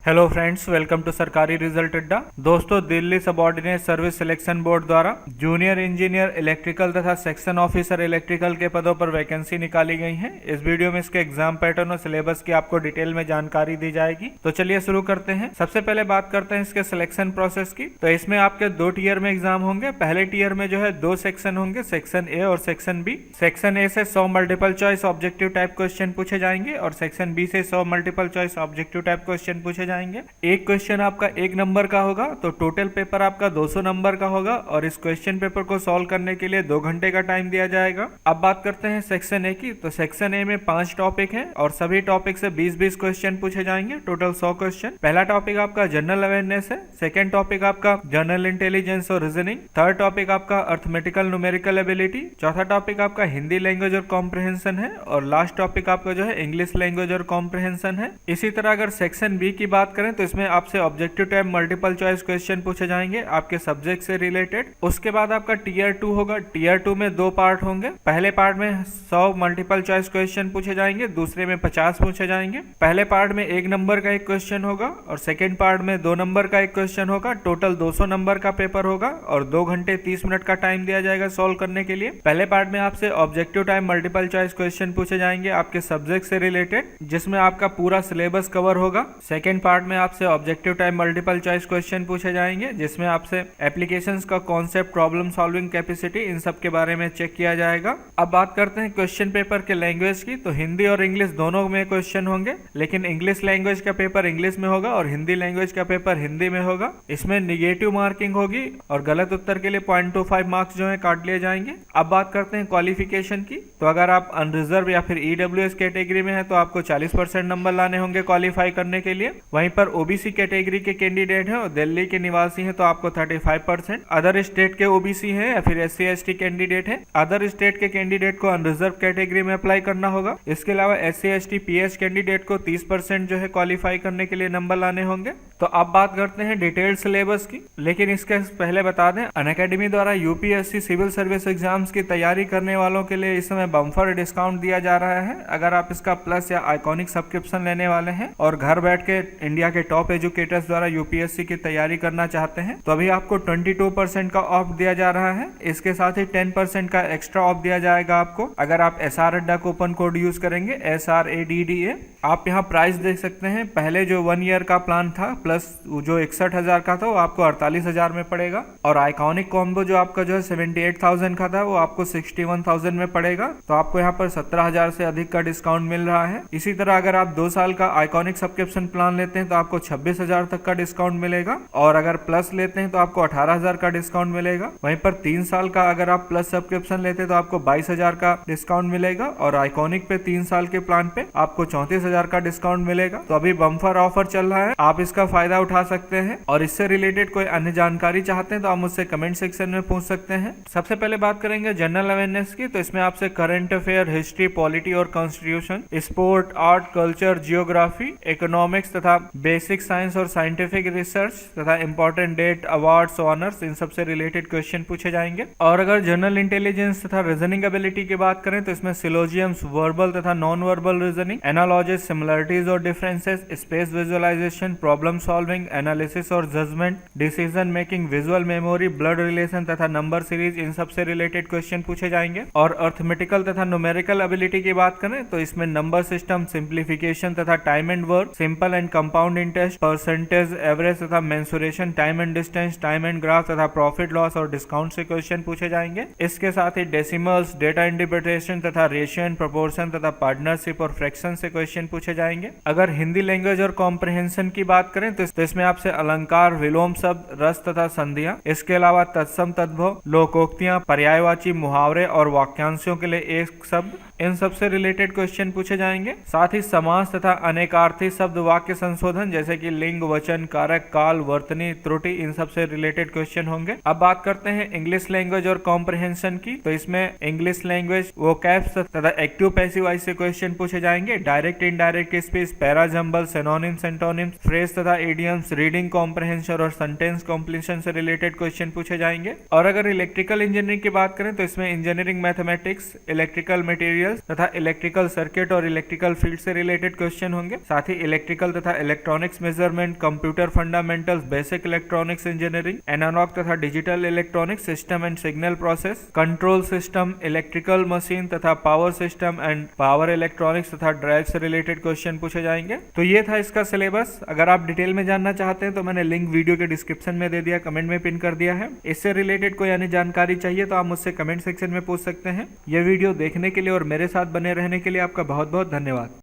Hello friends, welcome to सरकारी result अड्डा। दोस्तों, Delhi subordinate service selection board द्वारा जूनियर इंजीनियर इलेक्ट्रिकल तथा सेक्शन ऑफिसर इलेक्ट्रिकल के पदों पर वैकेंसी निकाली गई है। इस वीडियो में इसके एग्जाम पैटर्न और सिलेबस की आपको डिटेल में जानकारी दी जाएगी। तो चलिए शुरू करते हैं। सबसे पहले बात करते हैं इसके सिलेक्शन प्रोसेस की। तो इसमें आपके 2 टीयर में एग्जाम होंगे। पहले टीयर में जो है 2 सेक्शन होंगे, सेक्शन ए और सेक्शन बी। सेक्शन ए से 100 multiple choice objective type question पूछे जाएंगे और सेक्शन बी से 100 multiple choice objective type question पूछे जाएंगे। एक क्वेश्चन आपका 1 नंबर का होगा, तो टोटल पेपर आपका 200 नंबर का होगा और इस क्वेश्चन पेपर को सॉल्व करने के लिए 2 घंटे का टाइम दिया जाएगा। अब बात करते हैं सेक्शन ए की। तो सेक्शन ए में 5 टॉपिक हैं और सभी टॉपिक से 20-20 क्वेश्चन पूछे जाएंगे, टोटल 100 क्वेश्चन। पहला टॉपिक आपका जनरल अवेयरनेस है, सेकेंड टॉपिक आपका जनरल इंटेलिजेंस और रीजनिंग, थर्ड टॉपिक आपका अर्थमेटिकल न्यूमेरिकल एबिलिटी, चौथा टॉपिक आपका हिंदी लैंग्वेज और कॉम्प्रिहेंशन है और लास्ट टॉपिक आपका जो है इंग्लिश लैंग्वेज और कॉम्प्रिहेंशन है। इसी तरह अगर सेक्शन बी की बात करें तो इसमें आपसे objective type multiple choice question पूछे जाएंगे आपके सब्जेक्ट से रिलेटेड। उसके बाद आपका टीयर 2 होगा। टीयर 2 में 2 पार्ट होंगे। पहले पार्ट में 100 मल्टीपल चॉइस क्वेश्चन पूछे जाएंगे, दूसरे में 50 पूछे जाएंगे। पहले पार्ट में 1 नंबर का एक क्वेश्चन होगा और सेकेंड पार्ट में 2 नंबर का एक क्वेश्चन होगा। टोटल 200 नंबर का पेपर होगा और 2 घंटे 30 मिनट का टाइम दिया जाएगा सॉल्व करने के लिए। पहले पार्ट में आपसे objective type multiple choice question पूछे जाएंगे आपके सब्जेक्ट से रिलेटेड, जिसमें आपका पूरा सिलेबस कवर होगा। सेकेंड पार्ट में आपसे objective type multiple choice question पूछे जाएंगे, जिसमें आपसे एप्लीकेशंस का कॉन्सेप्ट, प्रॉब्लम सॉल्विंग कैपेसिटी, इन सब के बारे में चेक किया जाएगा। अब बात करते हैं क्वेश्चन पेपर के लैंग्वेज की। तो हिंदी और इंग्लिश दोनों में क्वेश्चन होंगे, लेकिन इंग्लिश लैंग्वेज का पेपर इंग्लिश में होगा और हिंदी लैंग्वेज का पेपर हिंदी में होगा। इसमें निगेटिव मार्किंग होगी और गलत उत्तर के लिए 0.25 मार्क्स जो है काट लिए जाएंगे। अब बात करते हैं क्वालिफिकेशन की। तो अगर आप अनरिजर्व या फिर ईडब्ल्यूएस कैटेगरी में है तो आपको 40% नंबर लाने होंगे क्वालिफाई करने के लिए। वहीं पर ओबीसी कैटेगरी के कैंडिडेट हैं और दिल्ली के निवासी हैं तो आपको 35%। अदर स्टेट के ओबीसी हैं या फिर SC ST कैंडिडेट हैं, अदर स्टेट के कैंडिडेट को अनरिजर्व कैटेगरी में अप्लाई करना होगा। इसके अलावा SC ST PH कैंडिडेट को 30% जो है क्वालिफाई करने के लिए नंबर लाने होंगे। तो अब बात करते हैं डिटेल्ड सिलेबस की, लेकिन इसके पहले बता दें अनअकैडमी द्वारा यूपीएससी सिविल सर्विस एग्जाम्स की तैयारी करने वालों के लिए इस समय बम्पर डिस्काउंट दिया जा रहा है। अगर आप इसका प्लस या आइकॉनिक सब्सक्रिप्शन लेने वाले हैं और घर बैठ के इंडिया के टॉप एजुकेटर्स द्वारा यूपीएससी की तैयारी करना चाहते हैं तो अभी आपको 22% का ऑफ दिया जा रहा है। इसके साथ ही 10% का एक्स्ट्रा ऑफ दिया जाएगा आपको अगर आप SR अड्डा कूपन कोड यूज करेंगे, SRADDA। आप यहाँ प्राइस देख सकते हैं। पहले जो 1 ईयर का प्लान था प्लस जो 61,000 का था वो आपको 48,000 में पड़ेगा और आइकॉनिक कॉम्बो जो आपका जो है 78,000 का था वो आपको 61,000 में पड़ेगा। तो आपको यहाँ पर 17,000 से अधिक का डिस्काउंट मिल रहा है। इसी तरह अगर आप 2 साल का आइकॉनिक सब्सक्रिप्शन प्लान लेते हैं तो आपको 26,000 तक का डिस्काउंट मिलेगा और अगर प्लस लेते हैं तो आपको 18,000 का डिस्काउंट मिलेगा। वहीं पर 3 साल का अगर आप प्लस सब्सक्रिप्शन लेते हैं तो आपको 22,000 का डिस्काउंट मिलेगा और आइकॉनिक पे 3 साल के प्लान पे आपको 34,000 का डिस्काउंट मिलेगा। तो अभी बम्पर ऑफर चल रहा है, आप इसका फायदा उठा सकते हैं और इससे रिलेटेड कोई अन्य जानकारी चाहते हैं तो आप मुझसे कमेंट सेक्शन में पूछ सकते हैं। सबसे पहले बात करेंगे जनरल अवेयरनेस की। तो इसमें आपसे करंट अफेयर, हिस्ट्री, पॉलिटी और constitution, sport, art, culture, geography, economics तथा बेसिक साइंस और साइंटिफिक रिसर्च तथा इंपॉर्टेंट डेट, अवार्ड्स, ऑनर्स, इन सबसे रिलेटेड क्वेश्चन पूछे जाएंगे। और अगर जनरल इंटेलिजेंस तथा रीजनिंग एबिलिटी की बात करें तो इसमें सिलोजियम्स, वर्बल तथा non verbal reasoning, analogies, similarities और differences, space visualisation, problem solving, analysis और judgement, decision making, visual memory, blood relation तथा नंबर सीरीज, इन सबसे रिलेटेड क्वेश्चन पूछे जाएंगे। और अर्थमेटिकल तथा न्यूमेरिकल एबिलिटी की बात करें तो इसमें नंबर सिस्टम, सिंप्लीफिकेशन तथा time and work, simple and compound interest, percentage, average तथा mensuration, time and distance, time and graph तथा प्रॉफिट लॉस और डिस्काउंट से क्वेश्चन पूछे जाएंगे। इसके साथ ही डेसिमल्स, डेटा इंटरप्रिटेशन तथा रेशियो एंड प्रोपोर्शन तथा पार्टनरशिप और फ्रैक्शन से क्वेश्चन पूछे जाएंगे। अगर हिंदी लैंग्वेज और कॉम्प्रिहेंशन की बात करें तो इसमें आपसे अलंकार, विलोम शब्द, रस तथा संधियां, इसके अलावा तत्सम, तद्भव, लोकोक्तियां, पर्यायवाची, मुहावरे और वाक्यांशों के लिए एक शब्द, इन सब से रिलेटेड क्वेश्चन पूछे जाएंगे। साथ ही समास तथा अनेकार्थी शब्द वाक्य संशोधन जैसे कि लिंग, वचन, कारक, काल, वर्तनी, त्रुटि, इन सब से रिलेटेड क्वेश्चन होंगे। अब बात करते हैं इंग्लिश लैंग्वेज और कॉम्प्रिहेंशन की। तो इसमें इंग्लिश लैंग्वेज, वोकैब्स तथा एक्टिव पैसिव वॉइस से क्वेश्चन पूछे जाएंगे। Direct, indirect speech, para, jumble, synonyms, antonyms, phrase तथा इडियम्स, रीडिंग कॉम्प्रिहेंशन और सेंटेंस कॉम्प्लीशन से रिलेटेड क्वेश्चन पूछे जाएंगे। और अगर इलेक्ट्रिकल इंजीनियरिंग की बात करें तो इसमें engineering mathematics, electrical material materials तथा इलेक्ट्रिकल सर्किट और इलेक्ट्रिकल फील्ड से रिलेटेड क्वेश्चन होंगे। साथ ही इलेक्ट्रिकल तथा electronics measurement, computer fundamentals, basic electronics engineering, analogue तथा digital electronics, system and signal process, control system, electrical machine तथा power system and power electronics तथा ड्राइव से रिलेटेड क्वेश्चन पूछे जाएंगे। तो ये था इसका सिलेबस। अगर आप डिटेल में जानना चाहते हैं तो मैंने लिंक वीडियो के डिस्क्रिप्शन में दे दिया, कमेंट में पिन कर दिया है। इससे रिलेटेड कोई अन्य जानकारी चाहिए तो आप मुझसे कमेंट सेक्शन में पूछ सकते हैं। यह वीडियो देखने के लिए और मेरे साथ बने रहने के लिए आपका बहुत बहुत धन्यवाद।